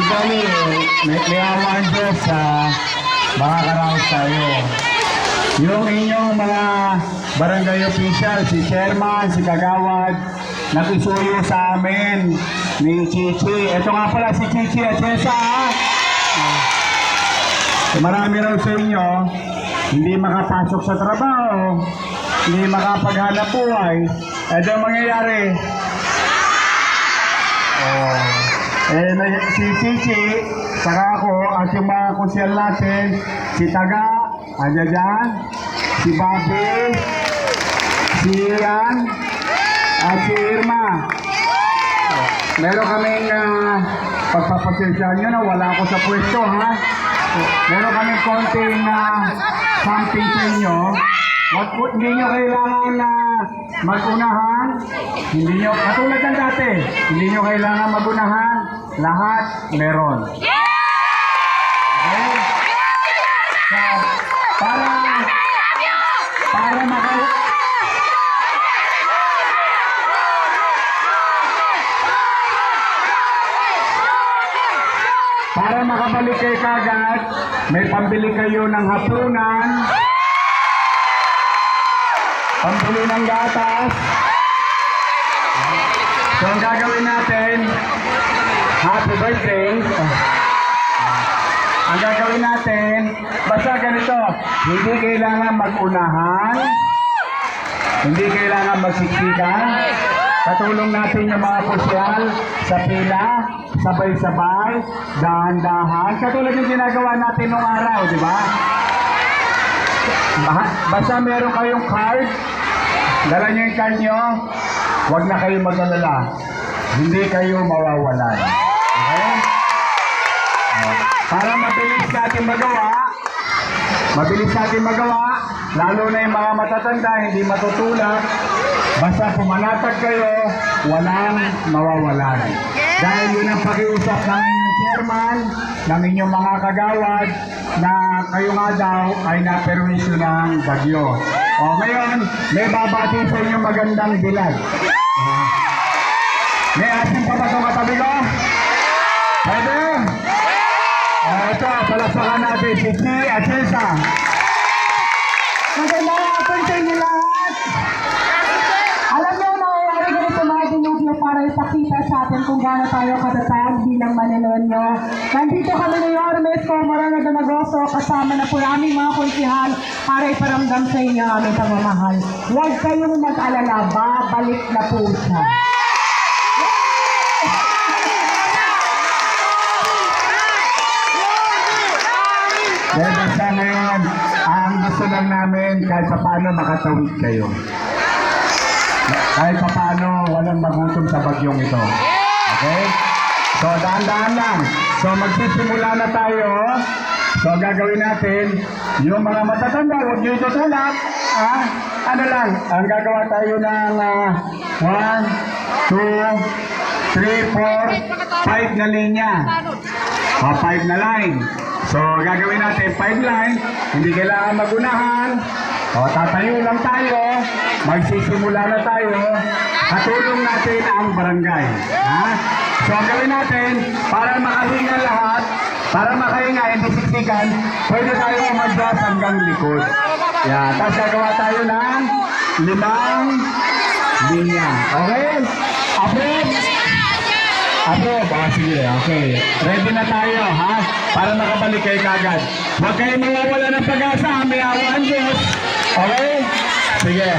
Basically, may awan Diyos sa makakaraos tayo. Yung inyong mga barangay official, si chairman, si kagawad, nag-isuyo sa amin ni Chichi. Ito nga pala si Chichi at Cesa. Marami raw sa inyo, hindi makapasok sa trabaho, hindi makapaghanap buhay. Ito ang mangyayari. Si Chichi, saka ako, at yung mga kusyal natin, si Taga, andyan dyan, si Bobby, si Ian, at si Irma. Meron kaming pagpapasensyahan nyo na wala ako sa pwesto, ha? Meron kaming konting something sa inyo. Hindi nyo kailangan na mag-unahan. Hindi nyo, katulad ng dati, hindi nyo kailangan mag-unahan. Lahat meron. Okay? So, para makabalik kayo kagad, may pambili kayo ng hapunan, pambili ng gatas. So ang gagawin natin, happy birthday. Ang gagawin natin, basta ganito, hindi kailangan mag-unahan, hindi kailangan magsiksikan. Katulong natin yung mga sosyal sa pila, sabay-sabay, dahan-dahan. Katulad yung ginagawa natin nung araw, di ba? Basta meron kayong card, dala nyo yung card nyo, huwag na kayo mag-alala. Hindi kayo mawawalan. Okay? Para mabilis natin magawa, lalo na yung mga matatanda, hindi matutulak, basta pumanatag kayo, walang mawawalan. Dahil yun ang pakiusap ng inyong chairman, ng inyong mga kagawad, na kayo nga daw ay naperwisyo ng bagyo. O ngayon, may babati sa inyong magandang bilag. May asin pa ba itong katabi ko? Pwede? Ito, palasakan natin si Chi at Cesa. Magandang hapon sa inyo lahat. Alam niyo, nangyayari ganito mga dinugyo para ipakita sa atin kung gaano tayo katatag bilang Manilonyo. Nandito kami ni Yormes Comora na Damagoso, kasama na po aming mga kunsihal para iparamdam sa inyo ang aming pagmamahal. Huwag kayong mag-alala, babalik na po siya. Dahil basta ngayon, ang gusto lang namin kahit pa paano makatawid kayo. Kahit pa paano walang magutom sa bagyong ito. Okay? So, dahan-dahan lang. So, magsisimula na tayo. So, gagawin natin, yung mga matatanda, huwag nyo itutulak. Ano lang, ang gagawa tayo ng 1, 2, 3, 4, 5 na linya. 5 na line. So, gagawin natin 5 line, hindi kailangan magunahan. O, tatayo lang tayo, magsisimula na tayo, katulong natin ang barangay. So, ang gawin natin, para makahinga lahat, para makahinga, hindi siksikan, pwede tayo umadjust hanggang likod. Yan, tapos gagawa tayo ng 5 linya. Okay? Approve? Approve. Sige, okay. Ready na tayo, ha? Para makabalik kayo kagad. Huwag kayo mawawala ng pag-asa. May awa ang Diyos. Okay? Sige.